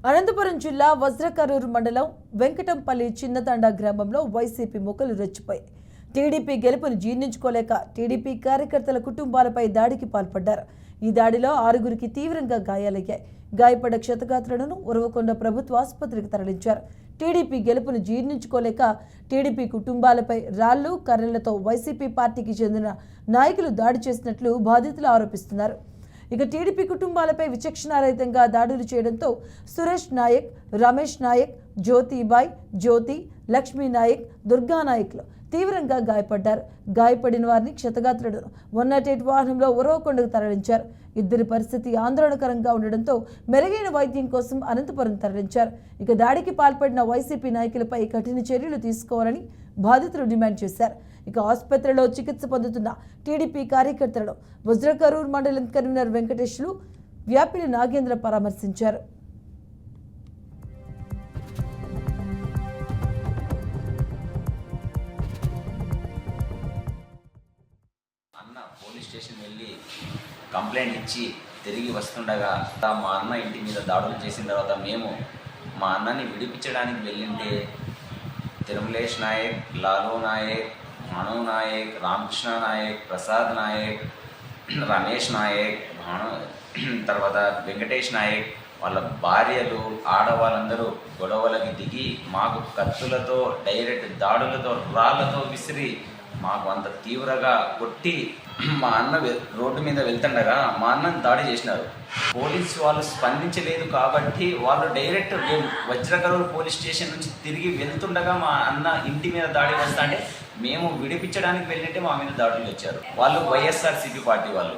అనంతపురం జిల్లా వజ్రకరూరు మండలం వెంకటంపల్లి చిన్నతండా గ్రామంలో వైసీపీ మొక్కలు రెచ్చిపోయి టీడీపీ గెలుపును జీర్ణించుకోలేక టీడీపీ కార్యకర్తల కుటుంబాలపై దాడికి పాల్పడ్డారు. ఈ దాడిలో 6గురికి తీవ్రంగా గాయాలయ్యాయి. గాయపడ్డ క్షతగాత్రులను ఉరవకొండ ప్రభుత్వ ఆసుపత్రికి తరలించారు. టీడీపీ గెలుపును జీర్ణించుకోలేక టీడీపీ కుటుంబాలపై రాళ్లు కర్రలతో వైసీపీ పార్టీకి చెందిన నాయకులు దాడి చేసినట్లు బాధితులు ఆరోపిస్తున్నారు. ఇక టీడీపీ కుటుంబాలపై విచక్షణారహితంగా దాడులు చేయడంతో సురేష్ నాయక్, రమేష్ నాయక్, జ్యోతిబాయ్, జ్యోతి, లక్ష్మీ నాయక్, దుర్గా నాయక్లు తీవ్రంగా గాయపడ్డారు. గాయపడిన వారిని క్షతగాత్రులను 108 వాహనంలో ఉరవకొండకు తరలించారు. ఇద్దరి పరిస్థితి ఆందోళనకరంగా ఉండడంతో మెరుగైన వైద్యం కోసం అనంతపురం తరలించారు. ఇక దాడికి పాల్పడిన వైసీపీ నాయకులపై కఠిన చర్యలు తీసుకోవాలని బాధితులు డిమాండ్ చేశారు. ఇక ఆసుపత్రిలో చికిత్స పొందుతున్న టీడీపీ కార్యకర్తలను వజ్రకరూరు మండలం కన్వీనర్ వెంకటేశ్లు, వ్యాపిని నాగేంద్ర పరామర్శించారు. పోలీస్ స్టేషన్ వెళ్ళి కంప్లైంట్ ఇచ్చి తిరిగి వస్తుండగా మా అన్న ఇంటి మీద దాడులు చేసిన తర్వాత మేము మా అన్నని విడిపించడానికి వెళ్ళింటే తిరుమలేష్ నాయక్, లాలూ నాయక్, భాను నాయక్, రామకృష్ణ నాయక్, ప్రసాద్ నాయక్, రమేష్ నాయక్, తర్వాత వెంకటేష్ నాయక్ వాళ్ళ భార్యలు, ఆడవాళ్ళందరూ గొడవలకి దిగి మాకు కత్తులతో డైరెక్ట్ దాడులతో రాళ్లతో విసిరి మాకు అంత తీవ్రంగా కొట్టి మా అన్న రోడ్డు మీద వెళ్తుండగా మా అన్నని దాడి చేసినారు. పోలీసు వాళ్ళు స్పందించలేదు కాబట్టి వాళ్ళు డైరెక్ట్ వజ్రకరూరు పోలీస్ స్టేషన్ నుంచి తిరిగి వెళ్తుండగా మా అన్న ఇంటి మీద దాడి వస్తా అంటే మేము విడిపించడానికి వెళ్ళినట్టే మా మీద దాడులు వచ్చారు. వాళ్ళు వైఎస్ఆర్సీపీ పార్టీ వాళ్ళు.